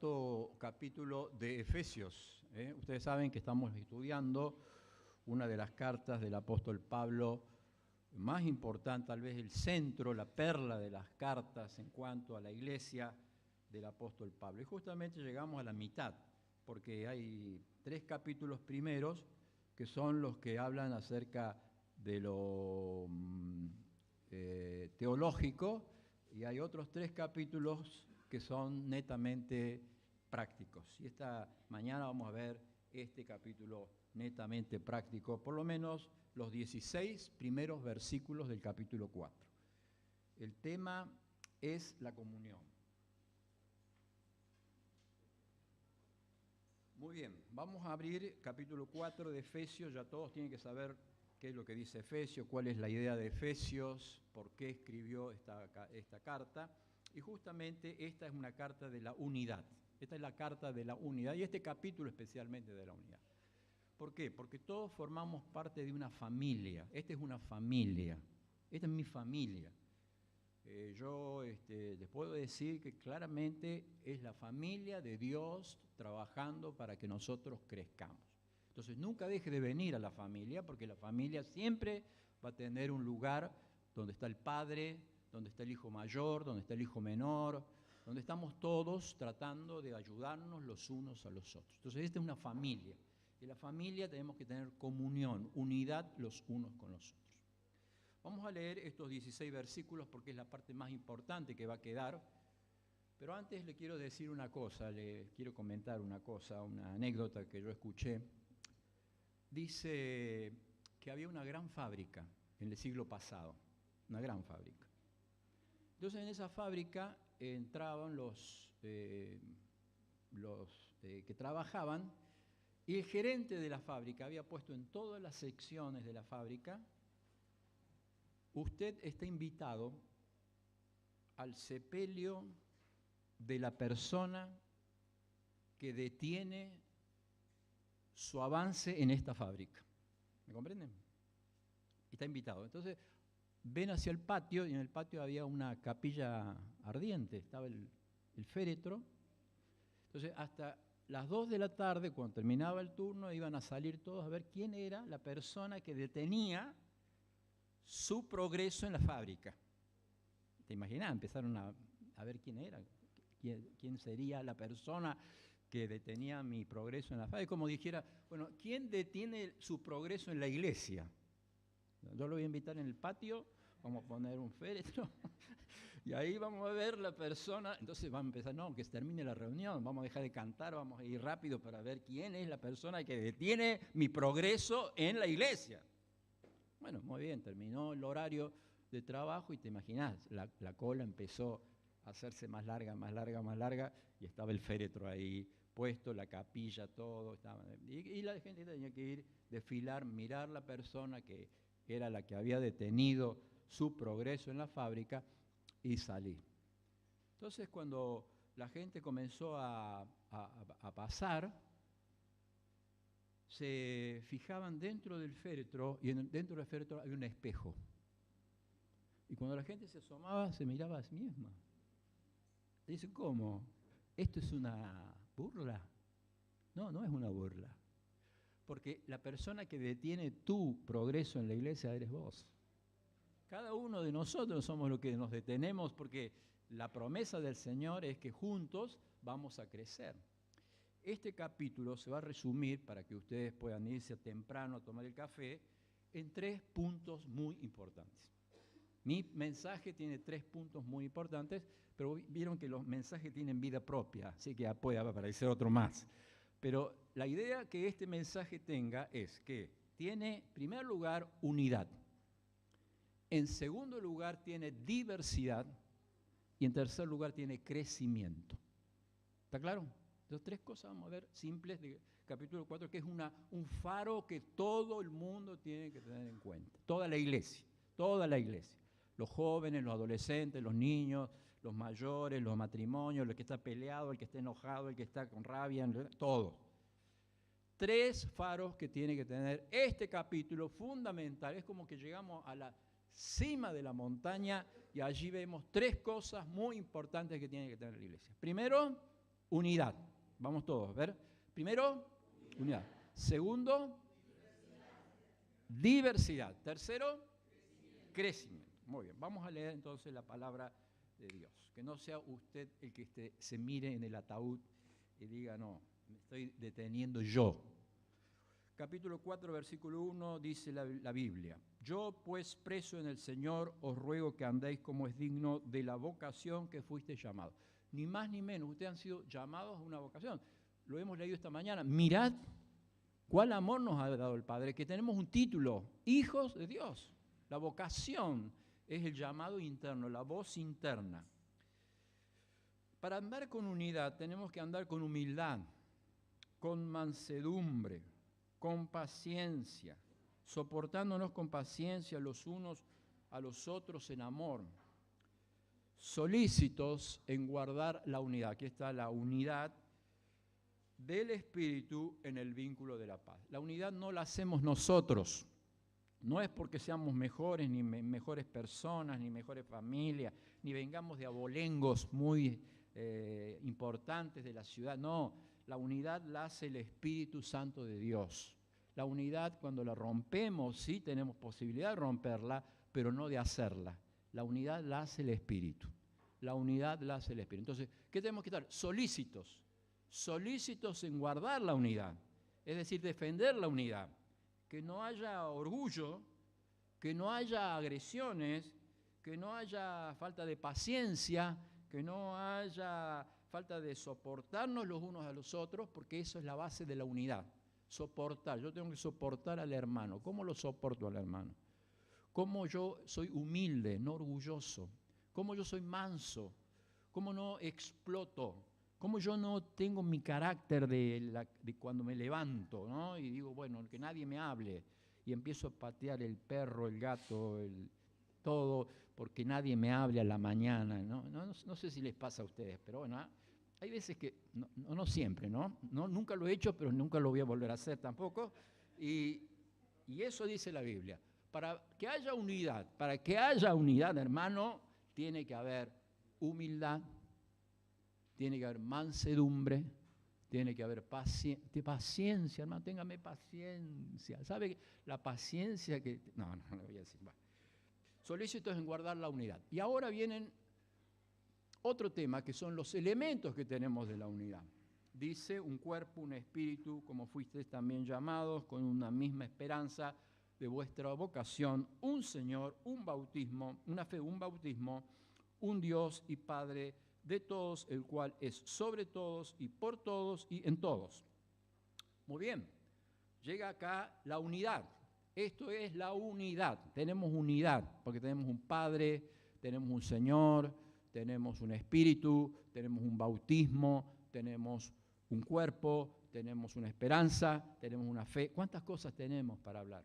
cuarto capítulo de Efesios. Ustedes saben que estamos estudiando una de las cartas del apóstol Pablo más importante, tal vez el centro, la perla de las cartas en cuanto a la iglesia del apóstol Pablo. Y justamente llegamos a la mitad, porque hay 3 capítulos primeros que son los que hablan acerca de lo teológico, y hay otros 3 capítulos que son netamente prácticos. Y esta mañana vamos a ver este capítulo netamente práctico, por lo menos los 16 primeros versículos del capítulo 4. El tema es la comunión. Muy bien, vamos a abrir capítulo 4 de Efesios. Ya todos tienen que saber qué es lo que dice Efesios, cuál es la idea de Efesios, por qué escribió esta carta. Y justamente esta es una carta de la unidad. Esta es la carta de la unidad y este capítulo especialmente de la unidad. ¿Por qué? Porque todos formamos parte de una familia. Esta es una familia. Esta es mi familia. Yo les puedo decir que claramente es la familia de Dios trabajando para que nosotros crezcamos. Entonces nunca deje de venir a la familia, porque la familia siempre va a tener un lugar donde está el padre, donde está el hijo mayor, donde está el hijo menor, donde estamos todos tratando de ayudarnos los unos a los otros. Entonces esta es una familia. En la familia tenemos que tener comunión, unidad los unos con los otros. Vamos a leer estos 16 versículos porque es la parte más importante que va a quedar. Pero antes le quiero decir una cosa, le quiero comentar una cosa, una anécdota que yo escuché. Dice que había una gran fábrica en el siglo pasado, una gran fábrica. Entonces en esa fábrica entraban los que trabajaban, y el gerente de la fábrica había puesto en todas las secciones de la fábrica: usted está invitado al sepelio de la persona que detiene su avance en esta fábrica. ¿Me comprenden? Está invitado. Entonces ven hacia el patio, y en el patio había una capilla ardiente, estaba el féretro. Entonces hasta las 2 de la tarde, cuando terminaba el turno, iban a salir todos a ver quién era la persona que detenía su progreso en la fábrica. ¿Te imaginas? Empezaron a ver quién era, quién sería la persona que detenía mi progreso en la fábrica. Como dijera, bueno, ¿quién detiene su progreso en la iglesia? Yo lo voy a invitar en el patio, vamos a poner un féretro, y ahí vamos a ver la persona. Entonces vamos a empezar, no, que se termine la reunión, vamos a dejar de cantar, vamos a ir rápido para ver quién es la persona que detiene mi progreso en la iglesia. Bueno, muy bien, terminó el horario de trabajo y te imaginás, la cola empezó a hacerse más larga, más larga, más larga, y estaba el féretro ahí puesto, la capilla, todo. Y la gente tenía que ir, desfilar, mirar la persona que era la que había detenido su progreso en la fábrica y salir. Entonces cuando la gente comenzó a pasar, se fijaban dentro del féretro, y dentro del féretro había un espejo. Y cuando la gente se asomaba, se miraba a sí misma. Dice, ¿cómo? ¿Esto es una burla? No, no es una burla. Porque la persona que detiene tu progreso en la iglesia eres vos. Cada uno de nosotros somos los que nos detenemos, porque la promesa del Señor es que juntos vamos a crecer. Este capítulo se va a resumir, para que ustedes puedan irse temprano a tomar el café, en 3 puntos muy importantes. Mi mensaje tiene 3 puntos muy importantes, pero vieron que los mensajes tienen vida propia, así que puede aparecer otro más. Pero la idea que este mensaje tenga es que tiene, en primer lugar, unidad. En segundo lugar, tiene diversidad. Y en tercer lugar, tiene crecimiento. ¿Está claro? Entonces, 3 cosas vamos a ver simples del capítulo 4, que es un faro que todo el mundo tiene que tener en cuenta. Toda la iglesia. Los jóvenes, los adolescentes, los niños, los mayores, los matrimonios, el que está peleado, el que está enojado, el que está con rabia, todo. 3 faros que tiene que tener este capítulo fundamental. Es como que llegamos a la cima de la montaña y allí vemos 3 cosas muy importantes que tiene que tener la iglesia. Primero, Unidad. Vamos todos, a ver. Primero, unidad. Segundo, diversidad. Tercero, crecimiento. Muy bien, vamos a leer entonces la palabra de Dios. Que no sea usted el que se mire en el ataúd y diga, no, me estoy deteniendo yo. Capítulo 4, versículo 1, dice la Biblia: Yo, pues, preso en el Señor, os ruego que andéis como es digno de la vocación que fuiste llamados. Ni más ni menos, ustedes han sido llamados a una vocación. Lo hemos leído esta mañana. Mirad cuál amor nos ha dado el Padre, que tenemos un título, hijos de Dios. La vocación es el llamado interno, la voz interna. Para andar con unidad tenemos que andar con humildad, con mansedumbre, con paciencia, soportándonos con paciencia los unos a los otros en amor, solícitos en guardar la unidad. Aquí está la unidad del Espíritu en el vínculo de la paz. La unidad no la hacemos nosotros, no es porque seamos mejores, ni mejores personas, ni mejores familias, ni vengamos de abolengos muy importantes de la ciudad, no. La unidad la hace el Espíritu Santo de Dios. La unidad, cuando la rompemos, sí tenemos posibilidad de romperla, pero no de hacerla. La unidad la hace el Espíritu. La unidad la hace el Espíritu. Entonces, ¿qué tenemos que estar? Solícitos. Solícitos en guardar la unidad. Es decir, defender la unidad. Que no haya orgullo, que no haya agresiones, que no haya falta de paciencia, que no haya falta de soportarnos los unos a los otros, porque eso es la base de la unidad. Soportar, yo tengo que soportar al hermano. ¿Cómo lo soporto al hermano? ¿Cómo yo soy humilde, no orgulloso? ¿Cómo yo soy manso? ¿Cómo no exploto? ¿Cómo yo no tengo mi carácter de cuando me levanto, ¿no? Y digo, bueno, que nadie me hable, y empiezo a patear el perro, el gato, todo, porque nadie me hable a la mañana, ¿no? No sé si les pasa a ustedes, pero bueno, hay veces que, no siempre, ¿no? Nunca lo he hecho, pero nunca lo voy a volver a hacer tampoco, y eso dice la Biblia. Para que haya unidad, hermano, tiene que haber humildad, tiene que haber mansedumbre, tiene que haber paciencia, hermano, téngame paciencia. ¿Sabe la paciencia que...? No lo voy a decir. Bueno. Solícitos en guardar la unidad. Y ahora vienen otro tema, que son los elementos que tenemos de la unidad. Dice, un cuerpo, un espíritu, como fuisteis también llamados, con una misma esperanza de vuestra vocación, un Señor, un bautismo, una fe, un bautismo, un Dios y Padre de todos, el cual es sobre todos y por todos y en todos. Muy bien, llega acá la unidad. Esto es la unidad. Tenemos unidad porque tenemos un Padre, tenemos un Señor, tenemos un Espíritu, tenemos un bautismo, tenemos un cuerpo, tenemos una esperanza, tenemos una fe. ¿Cuántas cosas tenemos para hablar?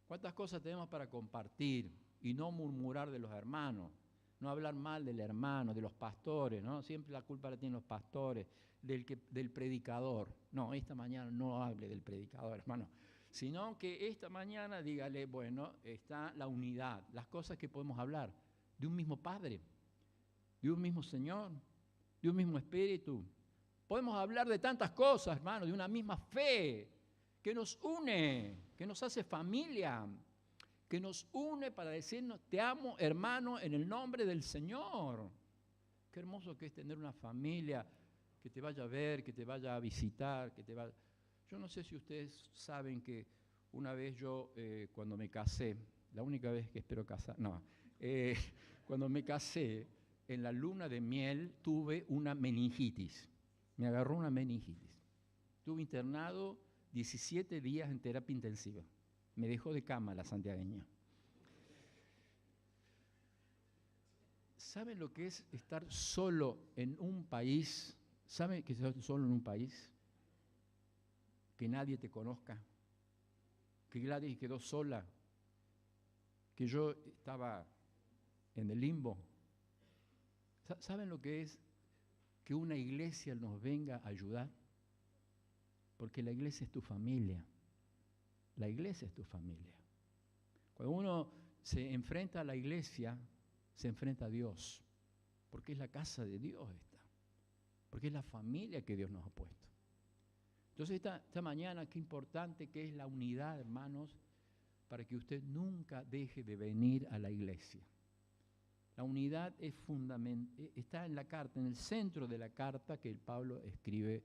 ¿Cuántas cosas tenemos para compartir y no murmurar de los hermanos? No hablar mal del hermano, de los pastores, ¿no? Siempre la culpa la tienen los pastores, del predicador. No, esta mañana no hable del predicador, hermano, sino que esta mañana dígale, bueno, está la unidad, las cosas que podemos hablar, de un mismo Padre, de un mismo Señor, de un mismo Espíritu. Podemos hablar de tantas cosas, hermano, de una misma fe que nos une, que nos hace familia, que nos une para decirnos, te amo, hermano, en el nombre del Señor. Qué hermoso que es tener una familia que te vaya a ver, que te vaya a visitar, que te vaya... Yo no sé si ustedes saben que una vez yo, cuando me casé, la única vez que espero casar, cuando me casé, en la luna de miel tuve una meningitis. Me agarró una meningitis. Estuve internado 17 días en terapia intensiva. Me dejó de cama la santiagueña. ¿Saben lo que es estar solo en un país? ¿Saben que estar solo en un país? Que nadie te conozca. Que Gladys quedó sola. Que yo estaba en el limbo. ¿Saben lo que es que una iglesia nos venga a ayudar? Porque la iglesia es tu familia. La iglesia es tu familia. Cuando uno se enfrenta a la iglesia, se enfrenta a Dios, porque es la casa de Dios esta. porque es la familia que Dios nos ha puesto. Entonces esta mañana, qué importante que es la unidad, hermanos, para que usted nunca deje de venir a la iglesia. La unidad es fundamental, está en la carta, en el centro de la carta que el Pablo escribe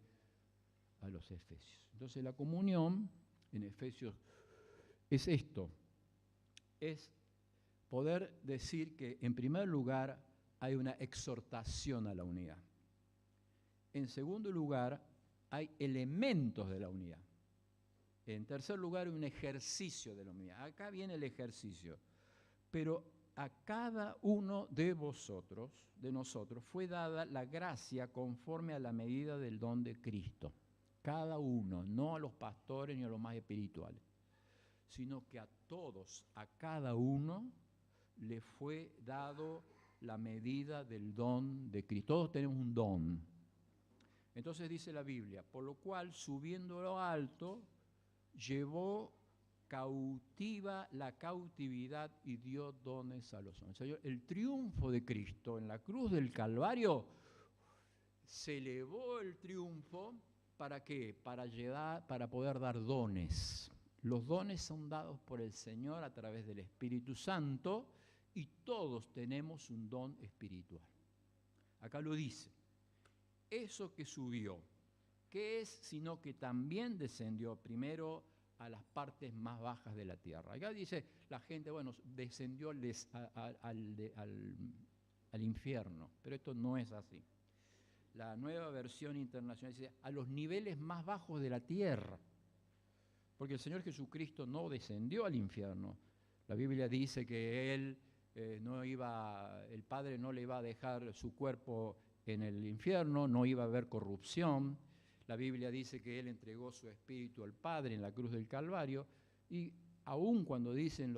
a los Efesios. Entonces la comunión en Efesios es esto, es poder decir que en primer lugar hay una exhortación a la unidad. En segundo lugar, hay elementos de la unidad. En tercer lugar, un ejercicio de la unidad. Acá viene el ejercicio. Pero a cada uno de vosotros, de nosotros, fue dada la gracia conforme a la medida del don de Cristo. Cada uno, no a los pastores ni a los más espirituales, sino que a todos, a cada uno, le fue dado la medida del don de Cristo. Todos tenemos un don. Entonces dice la Biblia, por lo cual, subiendo a lo alto, llevó cautiva la cautividad y dio dones a los hombres. El triunfo de Cristo en la cruz del Calvario, se elevó el triunfo, ¿para qué? Para poder dar dones. Los dones son dados por el Señor a través del Espíritu Santo y todos tenemos un don espiritual. Acá lo dice. Eso que subió, ¿qué es? Sino que también descendió primero a las partes más bajas de la tierra. Acá dice la gente, bueno, descendió al infierno, pero esto no es así. La nueva versión internacional dice a los niveles más bajos de la tierra, porque el Señor Jesucristo no descendió al infierno. La Biblia dice que Él el Padre no le iba a dejar su cuerpo en el infierno, no iba a haber corrupción. La Biblia dice que Él entregó su espíritu al Padre en la cruz del Calvario, y aun cuando dicen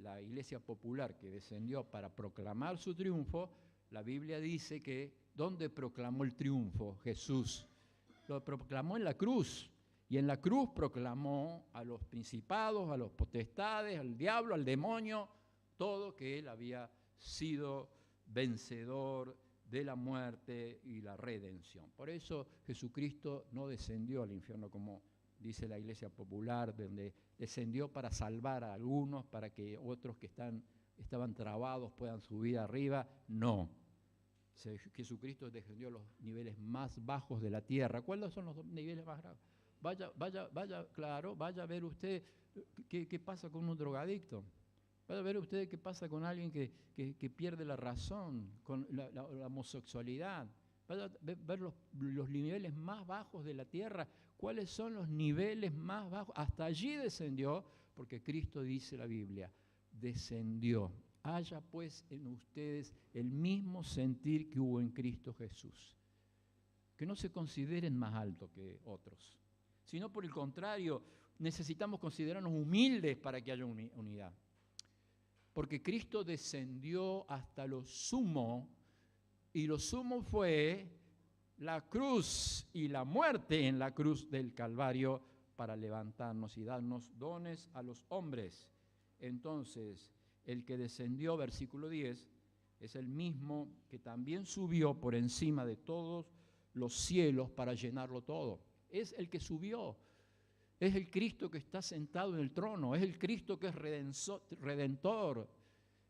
la Iglesia Popular que descendió para proclamar su triunfo, la Biblia dice que ¿dónde proclamó el triunfo Jesús? Lo proclamó en la cruz, y en la cruz proclamó a los principados, a los potestades, al diablo, al demonio, todo que Él había sido vencedor de la muerte y la redención. Por eso Jesucristo no descendió al infierno como dice la Iglesia Popular, donde descendió para salvar a algunos, para que otros que estaban trabados puedan subir arriba. No. Jesucristo descendió a los niveles más bajos de la tierra. ¿Cuáles son los niveles más bajos? Vaya a ver usted qué pasa con un drogadicto. Vaya a ver usted qué pasa con alguien que pierde la razón, con la homosexualidad. Vaya a ver los niveles más bajos de la tierra. ¿Cuáles son los niveles más bajos? Hasta allí descendió, porque Cristo dice la Biblia, descendió. Haya pues en ustedes el mismo sentir que hubo en Cristo Jesús. Que no se consideren más altos que otros, sino por el contrario, necesitamos considerarnos humildes para que haya unidad. Porque Cristo descendió hasta lo sumo, y lo sumo fue la cruz y la muerte en la cruz del Calvario para levantarnos y darnos dones a los hombres. Entonces, el que descendió, versículo 10, es el mismo que también subió por encima de todos los cielos para llenarlo todo. Es el que subió. Es el Cristo que está sentado en el trono, es el Cristo que es redentor,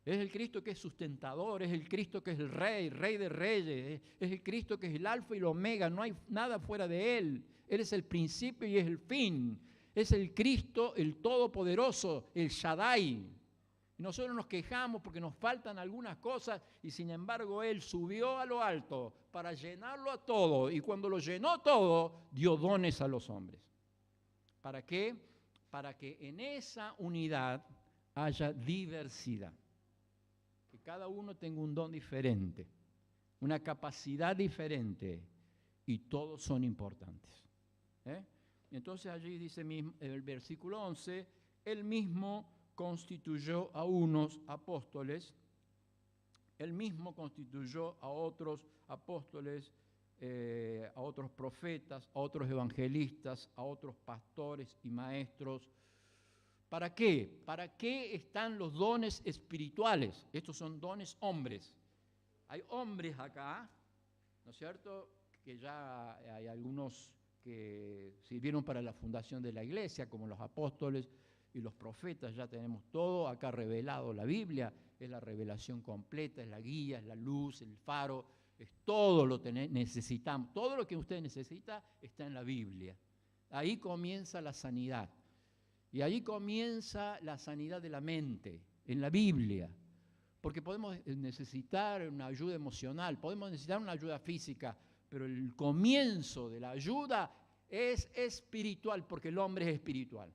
es el Cristo que es sustentador, es el Cristo que es el Rey de reyes, es el Cristo que es el alfa y el omega, no hay nada fuera de Él. Él es el principio y es el fin, es el Cristo, el Todopoderoso, el Shaddai. Y nosotros nos quejamos porque nos faltan algunas cosas y sin embargo Él subió a lo alto para llenarlo a todo, y cuando lo llenó todo, dio dones a los hombres. ¿Para qué? Para que en esa unidad haya diversidad. Que cada uno tenga un don diferente, una capacidad diferente, y todos son importantes. Entonces allí dice en el versículo 11, Él mismo constituyó a unos apóstoles, Él mismo constituyó a otros apóstoles, a otros profetas, a otros evangelistas, a otros pastores y maestros. ¿Para qué? ¿Para qué están los dones espirituales? Estos son dones hombres. Hay hombres acá, ¿no es cierto? Que ya hay algunos que sirvieron para la fundación de la iglesia, como los apóstoles y los profetas, ya tenemos todo acá revelado. La Biblia es la revelación completa, es la guía, es la luz, el faro, es todo lo que necesitamos. Todo lo que usted necesita está en la Biblia. Ahí comienza la sanidad. Y ahí comienza la sanidad de la mente, en la Biblia. Porque podemos necesitar una ayuda emocional, podemos necesitar una ayuda física, pero el comienzo de la ayuda es espiritual, porque el hombre es espiritual.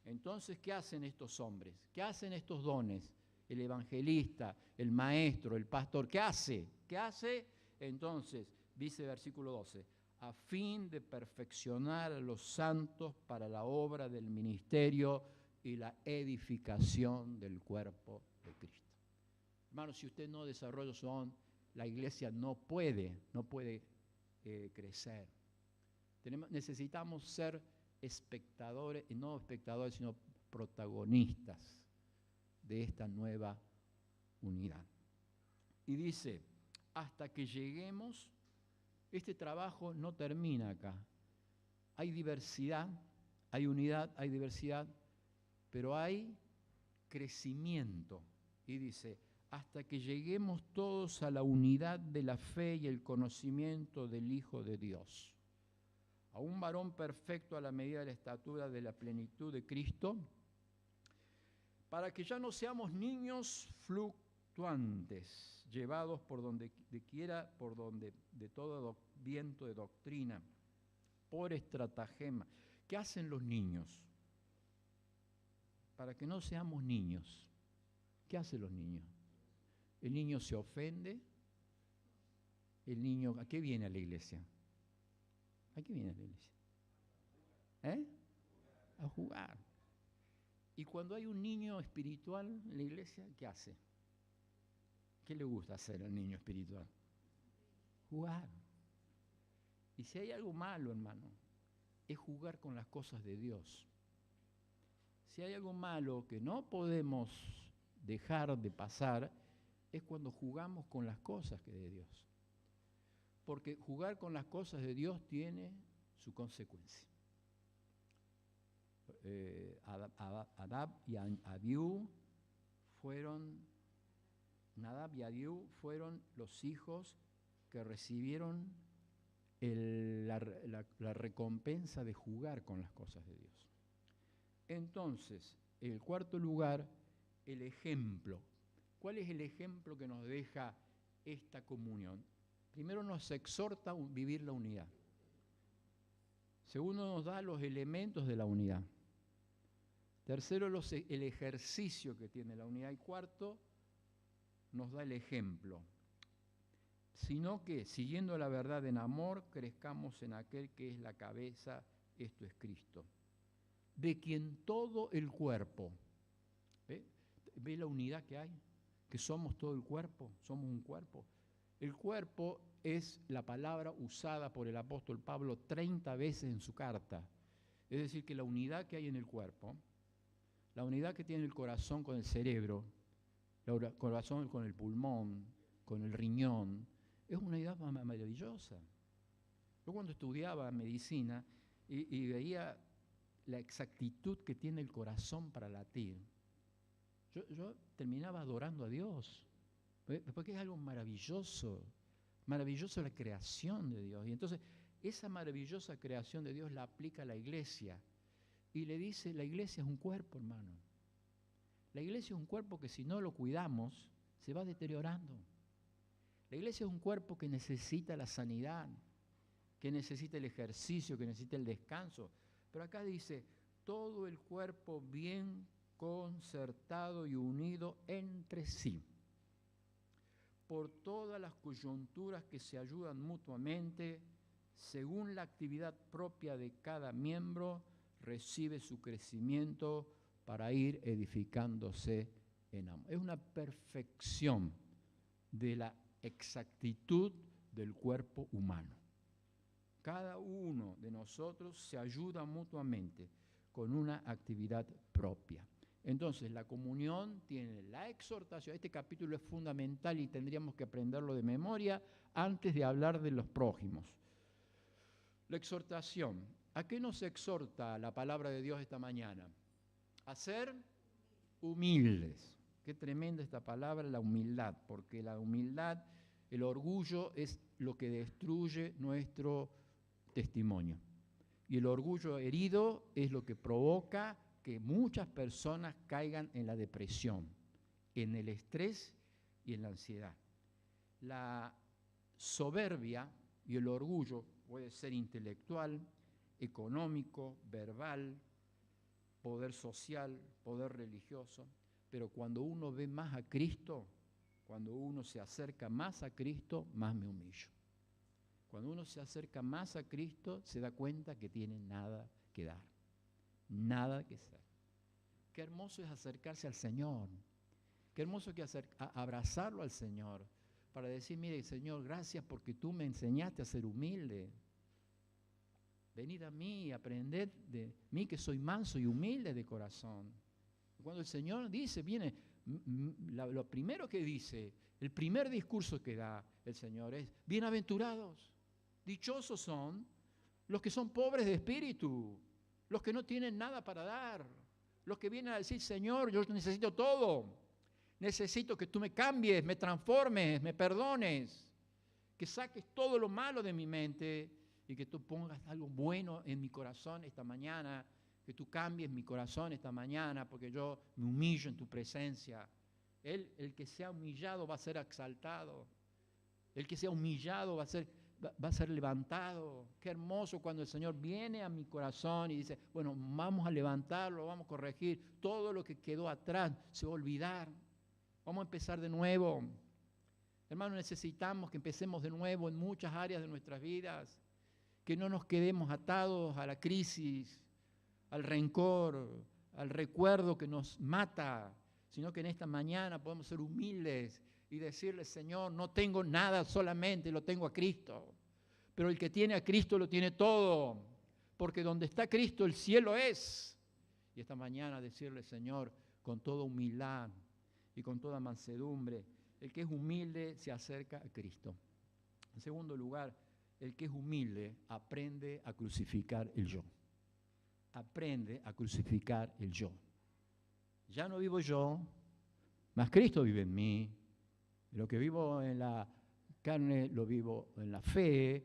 Entonces, ¿qué hacen estos hombres? ¿Qué hacen estos dones? El evangelista, el maestro, el pastor, ¿qué hace? ¿Qué hace? Entonces, dice el versículo 12, a fin de perfeccionar a los santos para la obra del ministerio y la edificación del cuerpo de Cristo. Hermanos, si usted no desarrolla su don, la iglesia no puede crecer. Necesitamos ser espectadores, y no espectadores, sino protagonistas de esta nueva unidad. Y dice, hasta que lleguemos, este trabajo no termina acá. Hay diversidad, hay unidad, hay diversidad, pero hay crecimiento. Y dice, hasta que lleguemos todos a la unidad de la fe y el conocimiento del Hijo de Dios, a un varón perfecto a la medida de la estatura de la plenitud de Cristo, para que ya no seamos niños fluctuantes, llevados por donde quiera, de todo viento de doctrina, por estratagema. ¿Qué hacen los niños? Para que no seamos niños. ¿Qué hacen los niños? El niño se ofende. El niño, ¿a qué viene a la iglesia? ¿A qué viene a la iglesia? A jugar. Y cuando hay un niño espiritual en la iglesia, ¿qué hace? ¿Qué le gusta hacer al niño espiritual? Jugar. Y si hay algo malo, hermano, es jugar con las cosas de Dios. Si hay algo malo que no podemos dejar de pasar, es cuando jugamos con las cosas de Dios. Porque jugar con las cosas de Dios tiene su consecuencia. Nadab y Abiú fueron los hijos que recibieron la recompensa de jugar con las cosas de Dios. Entonces, en el cuarto lugar, el ejemplo. ¿Cuál es el ejemplo que nos deja esta comunión? Primero nos exhorta a vivir la unidad. Segundo, nos da los elementos de la unidad. Tercero, el ejercicio que tiene la unidad. Y cuarto, nos da el ejemplo. Sino que, siguiendo la verdad en amor, crezcamos en aquel que es la cabeza, esto es Cristo, de quien todo el cuerpo, ¿ve la unidad que hay? Que somos todo el cuerpo, somos un cuerpo. El cuerpo es la palabra usada por el apóstol Pablo 30 veces en su carta. Es decir, que la unidad que hay en el cuerpo, la unidad que tiene el corazón con el cerebro, el corazón con el pulmón, con el riñón, es una unidad maravillosa. Yo cuando estudiaba medicina y veía la exactitud que tiene el corazón para latir, yo terminaba adorando a Dios, porque es algo maravilloso, maravilloso la creación de Dios. Y entonces esa maravillosa creación de Dios la aplica a la iglesia y le dice, la iglesia es un cuerpo, hermano. La iglesia es un cuerpo que si no lo cuidamos, se va deteriorando. La iglesia es un cuerpo que necesita la sanidad, que necesita el ejercicio, que necesita el descanso. Pero acá dice, todo el cuerpo bien concertado y unido entre sí, por todas las coyunturas que se ayudan mutuamente, según la actividad propia de cada miembro, recibe su crecimiento para ir edificándose en amor. Es una perfección de la exactitud del cuerpo humano. Cada uno de nosotros se ayuda mutuamente con una actividad propia. Entonces, la comunión tiene la exhortación. Este capítulo es fundamental y tendríamos que aprenderlo de memoria antes de hablar de los prójimos. La exhortación. ¿A qué nos exhorta la palabra de Dios esta mañana? A ser humildes. Qué tremenda esta palabra, la humildad, porque la humildad, el orgullo es lo que destruye nuestro testimonio. Y el orgullo herido es lo que provoca que muchas personas caigan en la depresión, en el estrés y en la ansiedad. La soberbia y el orgullo puede ser intelectual, económico, verbal, poder social, poder religioso, pero cuando uno ve más a Cristo, cuando uno se acerca más a Cristo, más me humillo. Cuando uno se acerca más a Cristo, se da cuenta que tiene nada que dar, nada que ser. Qué hermoso es acercarse al Señor, qué hermoso que abrazarlo al Señor, para decir, mire, Señor, gracias porque tú me enseñaste a ser humilde. Venid a mí, aprended de mí que soy manso y humilde de corazón. Cuando el Señor dice, viene, lo primero que dice, el primer discurso que da el Señor es, bienaventurados, dichosos son los que son pobres de espíritu, los que no tienen nada para dar, los que vienen a decir, Señor, yo necesito todo, necesito que tú me cambies, me transformes, me perdones, que saques todo lo malo de mi mente y que tú pongas algo bueno en mi corazón esta mañana, que tú cambies mi corazón esta mañana, porque yo me humillo en tu presencia. El que sea humillado va a ser exaltado. El que sea humillado va a ser levantado. Qué hermoso cuando el Señor viene a mi corazón y dice, bueno, vamos a levantarlo, vamos a corregir. Todo lo que quedó atrás se va a olvidar. Vamos a empezar de nuevo. Hermanos, necesitamos que empecemos de nuevo en muchas áreas de nuestras vidas. Que no nos quedemos atados a la crisis, al rencor, al recuerdo que nos mata, sino que en esta mañana podemos ser humildes y decirle, Señor, no tengo nada solamente, lo tengo a Cristo. Pero el que tiene a Cristo lo tiene todo, porque donde está Cristo el cielo es. Y esta mañana decirle, Señor, con toda humildad y con toda mansedumbre, el que es humilde se acerca a Cristo. En segundo lugar, el que es humilde aprende a crucificar el yo. Aprende a crucificar el yo. Ya no vivo yo, mas Cristo vive en mí. Lo que vivo en la carne lo vivo en la fe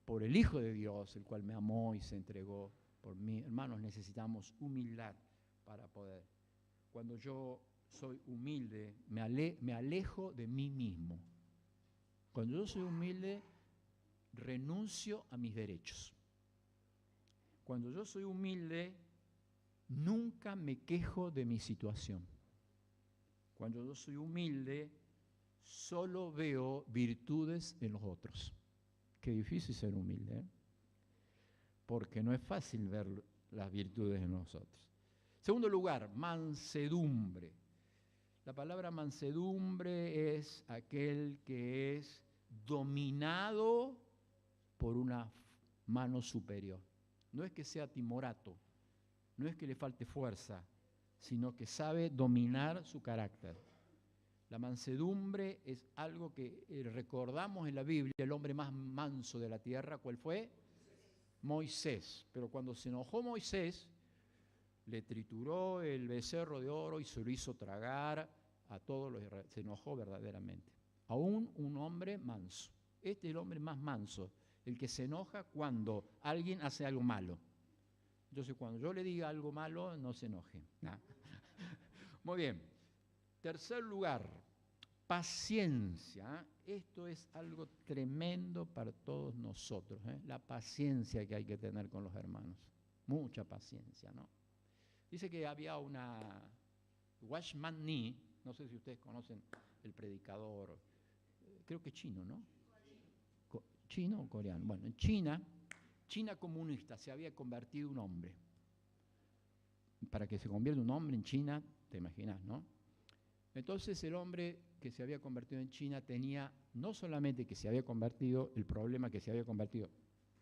por el Hijo de Dios, el cual me amó y se entregó por mí. Hermanos, necesitamos humildad para poder. Cuando yo soy humilde, me alejo de mí mismo. Cuando yo soy humilde, renuncio a mis derechos. Cuando yo soy humilde, nunca me quejo de mi situación. Cuando yo soy humilde, solo veo virtudes en los otros. Qué difícil ser humilde, ¿eh? Porque no es fácil ver las virtudes en nosotros. Segundo lugar, mansedumbre. La palabra mansedumbre es aquel que es dominado por una mano superior. No es que sea timorato, no es que le falte fuerza, sino que sabe dominar su carácter. La mansedumbre es algo que recordamos en la Biblia, el hombre más manso de la tierra, ¿cuál fue? Moisés. Pero cuando se enojó Moisés, le trituró el becerro de oro y se lo hizo tragar a todos los israelitas. Se enojó verdaderamente. Aún un hombre manso. Este es el hombre más manso, el que se enoja cuando alguien hace algo malo. Entonces, cuando yo le diga algo malo, no se enoje. ¿No? Muy bien. Tercer lugar, paciencia. Esto es algo tremendo para todos nosotros, ¿eh? La paciencia que hay que tener con los hermanos. Mucha paciencia, ¿no? Dice que había una Watchman Nee, no sé si ustedes conocen el predicador, creo que chino, ¿no? ¿Chino o coreano? Bueno, en China comunista, se había convertido un hombre. Para que se convierta un hombre en China, te imaginas, ¿no? Entonces el hombre que se había convertido en China tenía no solamente que se había convertido, el problema que se había convertido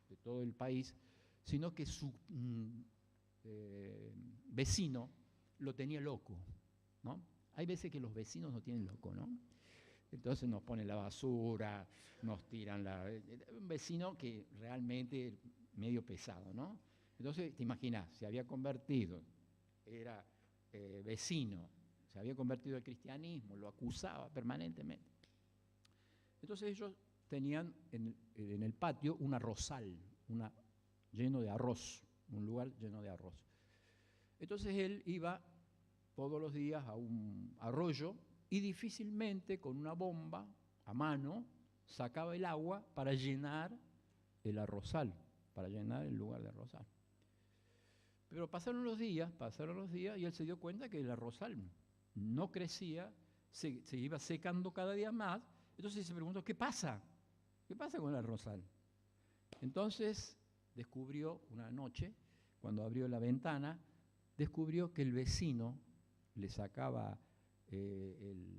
de todo el país, sino que su vecino lo tenía loco, ¿no? Hay veces que los vecinos nos tienen loco, ¿no? Entonces nos ponen la basura, nos tiran un vecino que realmente medio pesado, ¿no? Entonces, te imaginas, se había convertido, era vecino, se había convertido al cristianismo, lo acusaba permanentemente. Entonces ellos tenían en el patio un arrozal, lleno de arroz, un lugar lleno de arroz. Entonces él iba todos los días a un arroyo y difícilmente con una bomba a mano sacaba el agua para llenar el arrozal, para llenar el lugar de arrozal. Pero pasaron los días y él se dio cuenta que el arrozal no crecía, se iba secando cada día más. Entonces se preguntó, ¿qué pasa? ¿Qué pasa con el arrozal? Entonces descubrió una noche, cuando abrió la ventana, descubrió que el vecino le sacaba el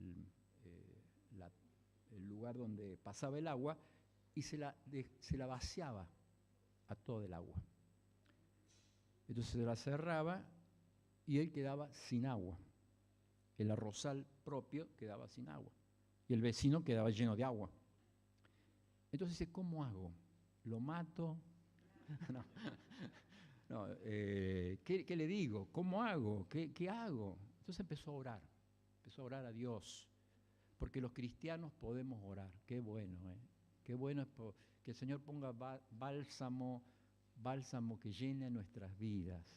lugar donde pasaba el agua y se la vaciaba a todo el agua. Entonces se la cerraba y él quedaba sin agua. El arrozal propio quedaba sin agua. Y el vecino quedaba lleno de agua. Entonces dice, ¿cómo hago? ¿Lo mato? ¿Qué le digo? ¿Cómo hago? ¿Qué hago? Entonces empezó a orar a Dios. Porque los cristianos podemos orar. Qué bueno, ¿eh? Qué bueno es que el Señor ponga bálsamo que llene nuestras vidas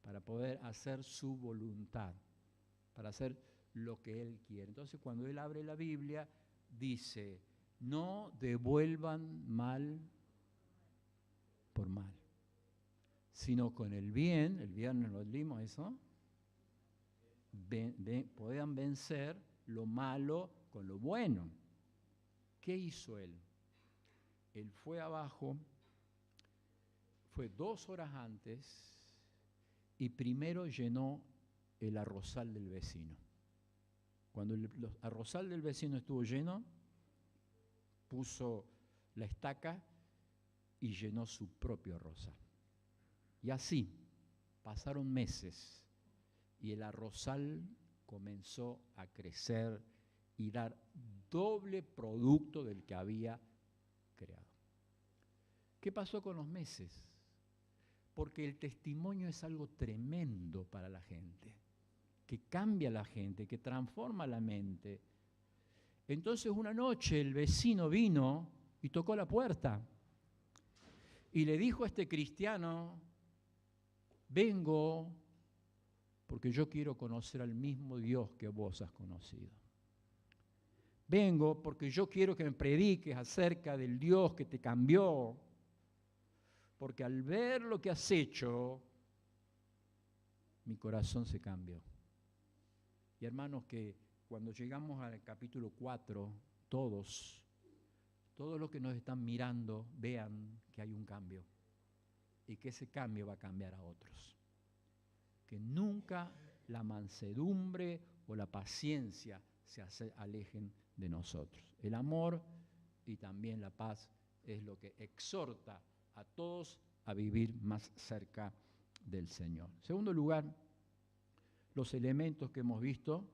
para poder hacer su voluntad, para hacer lo que Él quiere. Entonces cuando Él abre la Biblia, dice, no devuelvan mal por mal, sino con el bien, el viernes lo leímos eso, puedan vencer lo malo con lo bueno. ¿Qué hizo Él? Él fue abajo, fue 2 horas antes y primero llenó el arrozal del vecino. Cuando el arrozal del vecino estuvo lleno, puso la estaca y llenó su propio arrozal. Y así pasaron meses y el arrozal comenzó a crecer y dar doble producto del que había creado. ¿Qué pasó con los meses? Porque el testimonio es algo tremendo para la gente, que cambia a la gente, que transforma la mente. Entonces una noche el vecino vino y tocó la puerta y le dijo a este cristiano, vengo porque yo quiero conocer al mismo Dios que vos has conocido. Vengo porque yo quiero que me prediques acerca del Dios que te cambió, porque al ver lo que has hecho, mi corazón se cambió. Y hermanos, que cuando llegamos al capítulo 4, todos los que nos están mirando, vean que hay un cambio y que ese cambio va a cambiar a otros. Que nunca la mansedumbre o la paciencia se alejen de nosotros. El amor y también la paz es lo que exhorta a todos a vivir más cerca del Señor. En segundo lugar, los elementos que hemos visto,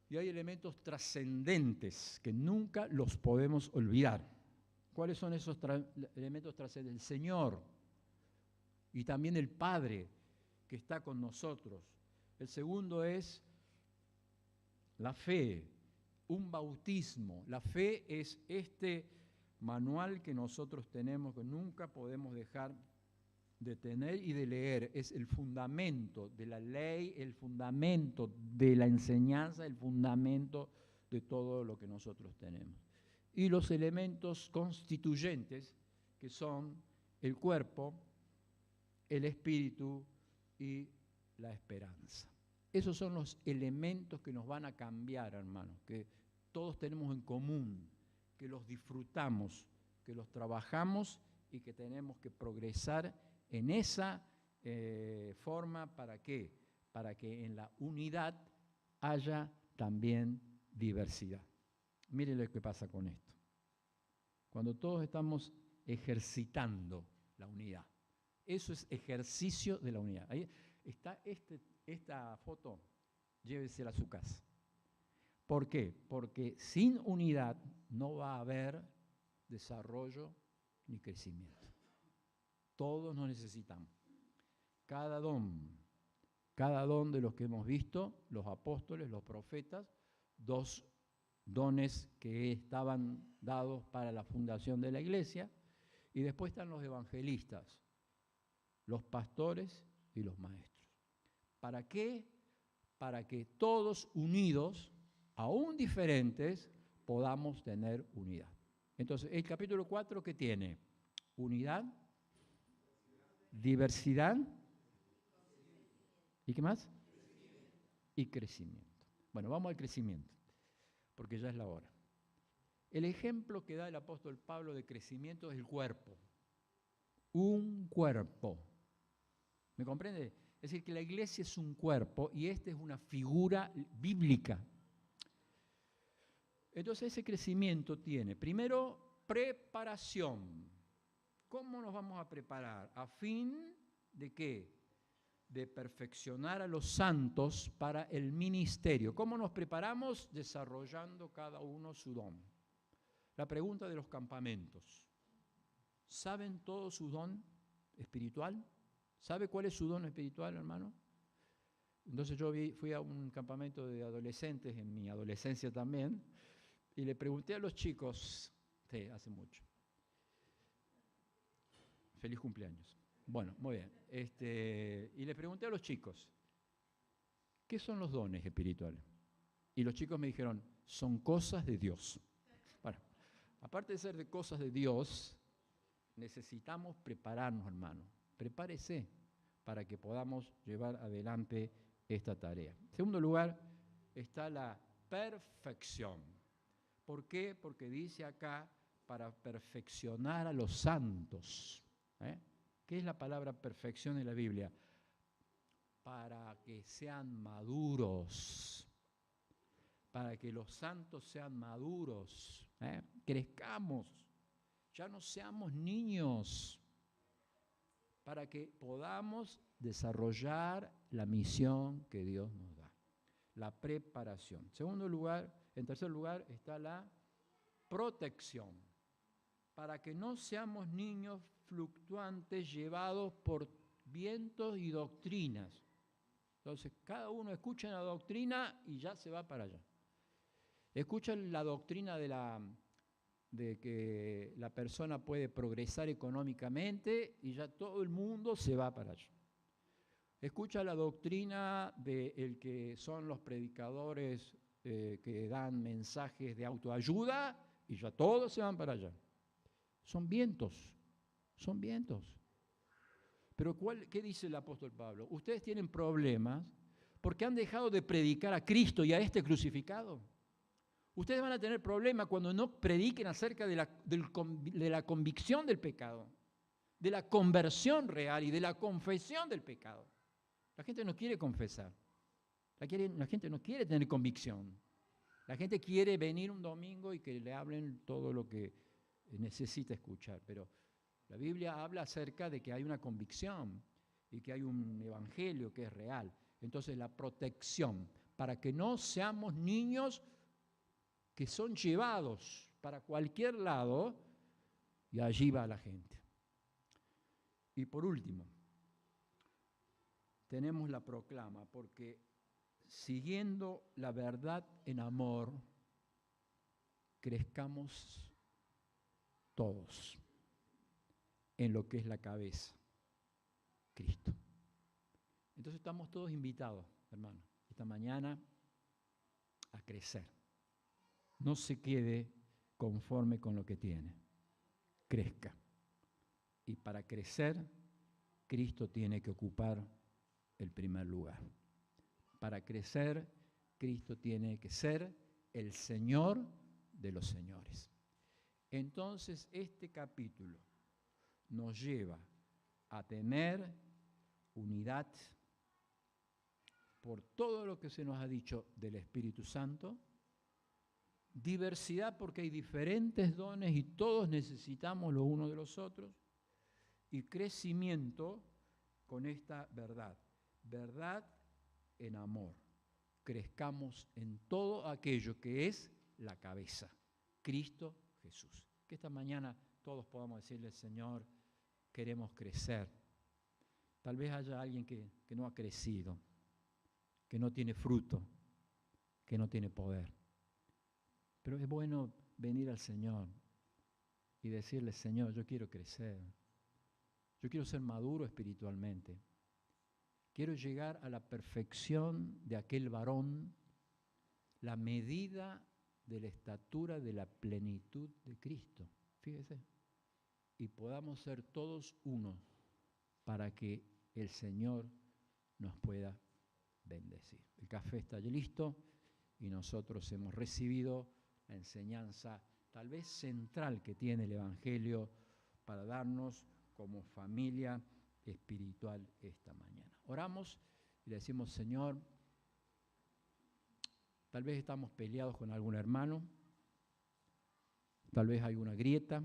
y hay elementos trascendentes que nunca los podemos olvidar. ¿Cuáles son esos elementos trascendentes? El Señor y también el Padre que está con nosotros. El segundo es la fe, un bautismo. La fe es este manual que nosotros tenemos, que nunca podemos dejar de tener y de leer. Es el fundamento de la ley, el fundamento de la enseñanza, el fundamento de todo lo que nosotros tenemos. Y los elementos constituyentes, que son el cuerpo, el espíritu y la esperanza. Esos son los elementos que nos van a cambiar, hermanos, que todos tenemos en común, que los disfrutamos, que los trabajamos y que tenemos que progresar en esa forma. ¿Para qué? Para que en la unidad haya también diversidad. Miren lo que pasa con esto. Cuando todos estamos ejercitando la unidad, eso es ejercicio de la unidad. Está esta foto, llévesela a su casa. ¿Por qué? Porque sin unidad no va a haber desarrollo ni crecimiento. Todos nos necesitamos. Cada don de los que hemos visto, los apóstoles, los profetas, 2 dones que estaban dados para la fundación de la iglesia, y después están los evangelistas, los pastores y los maestros. ¿Para qué? Para que todos unidos, aún diferentes, podamos tener unidad. Entonces, el capítulo 4, ¿qué tiene? Unidad, diversidad, ¿y qué más? Y crecimiento. Bueno, vamos al crecimiento, porque ya es la hora. El ejemplo que da el apóstol Pablo de crecimiento es el cuerpo. Un cuerpo. ¿Me comprende? Es decir, que la iglesia es un cuerpo y esta es una figura bíblica. Entonces ese crecimiento tiene, primero, preparación. ¿Cómo nos vamos a preparar? ¿A fin de qué? De perfeccionar a los santos para el ministerio. ¿Cómo nos preparamos? Desarrollando cada uno su don. La pregunta de los campamentos. ¿Saben todo su don espiritual? ¿Sabe cuál es su don espiritual, hermano? Entonces yo fui a un campamento de adolescentes, en mi adolescencia también, y le pregunté a los chicos, sí, hace mucho, feliz cumpleaños. Bueno, muy bien. Y le pregunté a los chicos, ¿qué son los dones espirituales? Y los chicos me dijeron, son cosas de Dios. Bueno, aparte de ser de cosas de Dios, necesitamos prepararnos, hermano. Prepárese para que podamos llevar adelante esta tarea. En segundo lugar, está la perfección. ¿Por qué? Porque dice acá, para perfeccionar a los santos. ¿Qué es la palabra perfección en la Biblia? Para que sean maduros, para que los santos sean maduros, crezcamos, ya no seamos niños, para que podamos desarrollar la misión que Dios nos da, la preparación. En tercer lugar está la protección, para que no seamos niños fluctuantes llevados por vientos y doctrinas. Entonces, cada uno escucha la doctrina y ya se va para allá. Escucha la doctrina de que la persona puede progresar económicamente y ya todo el mundo se va para allá. Escucha la doctrina de que son los predicadores que dan mensajes de autoayuda y ya todos se van para allá. Son vientos. Pero ¿qué dice el apóstol Pablo? Ustedes tienen problemas porque han dejado de predicar a Cristo y a este crucificado. Ustedes van a tener problemas cuando no prediquen acerca de la convicción del pecado, de la conversión real y de la confesión del pecado. La gente no quiere confesar. La gente no quiere tener convicción. La gente quiere venir un domingo y que le hablen todo lo que necesita escuchar. Pero la Biblia habla acerca de que hay una convicción y que hay un evangelio que es real. Entonces la protección, para que no seamos niños que son llevados para cualquier lado y allí va la gente. Y por último, tenemos la proclama, porque siguiendo la verdad en amor, crezcamos todos en lo que es la cabeza, Cristo. Entonces estamos todos invitados, hermano, esta mañana a crecer. No se quede conforme con lo que tiene, crezca. Y para crecer, Cristo tiene que ocupar el primer lugar. Para crecer, Cristo tiene que ser el Señor de los señores. Entonces, este capítulo nos lleva a tener unidad por todo lo que se nos ha dicho del Espíritu Santo, diversidad porque hay diferentes dones y todos necesitamos los unos de los otros, y crecimiento con esta verdad verdad en amor. Crezcamos en todo aquello que es la cabeza, Cristo Jesús. Que esta mañana todos podamos decirle, Señor, queremos crecer. Tal vez haya alguien que no ha crecido, que no tiene fruto, que no tiene poder. Pero es bueno venir al Señor y decirle, Señor, yo quiero crecer. Yo quiero ser maduro espiritualmente. Quiero llegar a la perfección de aquel varón, la medida de la estatura de la plenitud de Cristo. Fíjese. Y podamos ser todos uno para que el Señor nos pueda bendecir. El café está ya listo y nosotros hemos recibido la enseñanza tal vez central que tiene el Evangelio para darnos como familia espiritual esta mañana. Oramos y le decimos, Señor, tal vez estamos peleados con algún hermano, tal vez hay una grieta,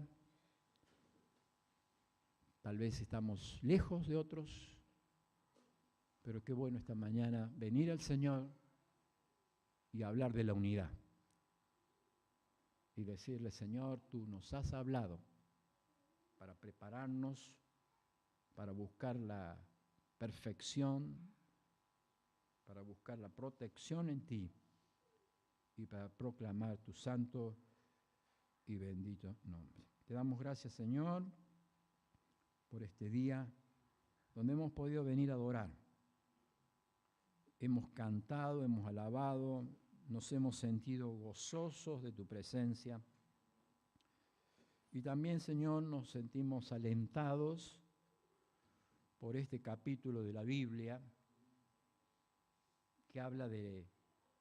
tal vez estamos lejos de otros, pero qué bueno esta mañana venir al Señor y hablar de la unidad. Y decirle, Señor, tú nos has hablado para prepararnos, para buscar la perfección, para buscar la protección en ti y para proclamar tu santo y bendito nombre. Te damos gracias, Señor, por este día donde hemos podido venir a adorar. Hemos cantado, hemos alabado, nos hemos sentido gozosos de tu presencia. Y también, Señor, nos sentimos alentados por este capítulo de la Biblia que habla de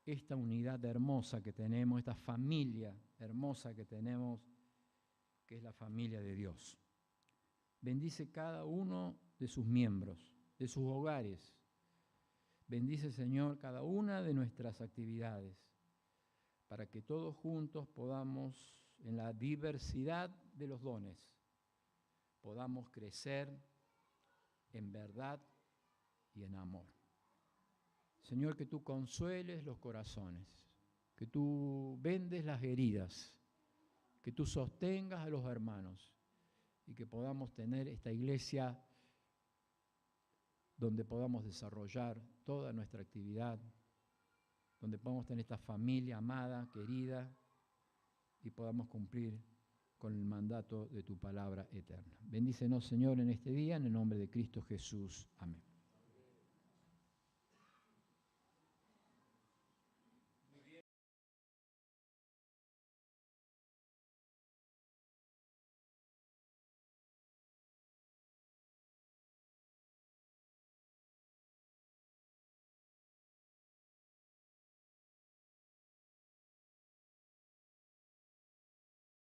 esta unidad hermosa que tenemos, esta familia hermosa que tenemos, que es la familia de Dios. Bendice cada uno de sus miembros, de sus hogares. Bendice, Señor, cada una de nuestras actividades, para que todos juntos podamos, en la diversidad de los dones, podamos crecer en verdad y en amor. Señor, que tú consueles los corazones, que tú vendes las heridas, que tú sostengas a los hermanos y que podamos tener esta iglesia donde podamos desarrollar toda nuestra actividad, donde podamos tener esta familia amada, querida, y podamos cumplir con el mandato de tu palabra eterna. Bendícenos, Señor, en este día, en el nombre de Cristo Jesús. Amén.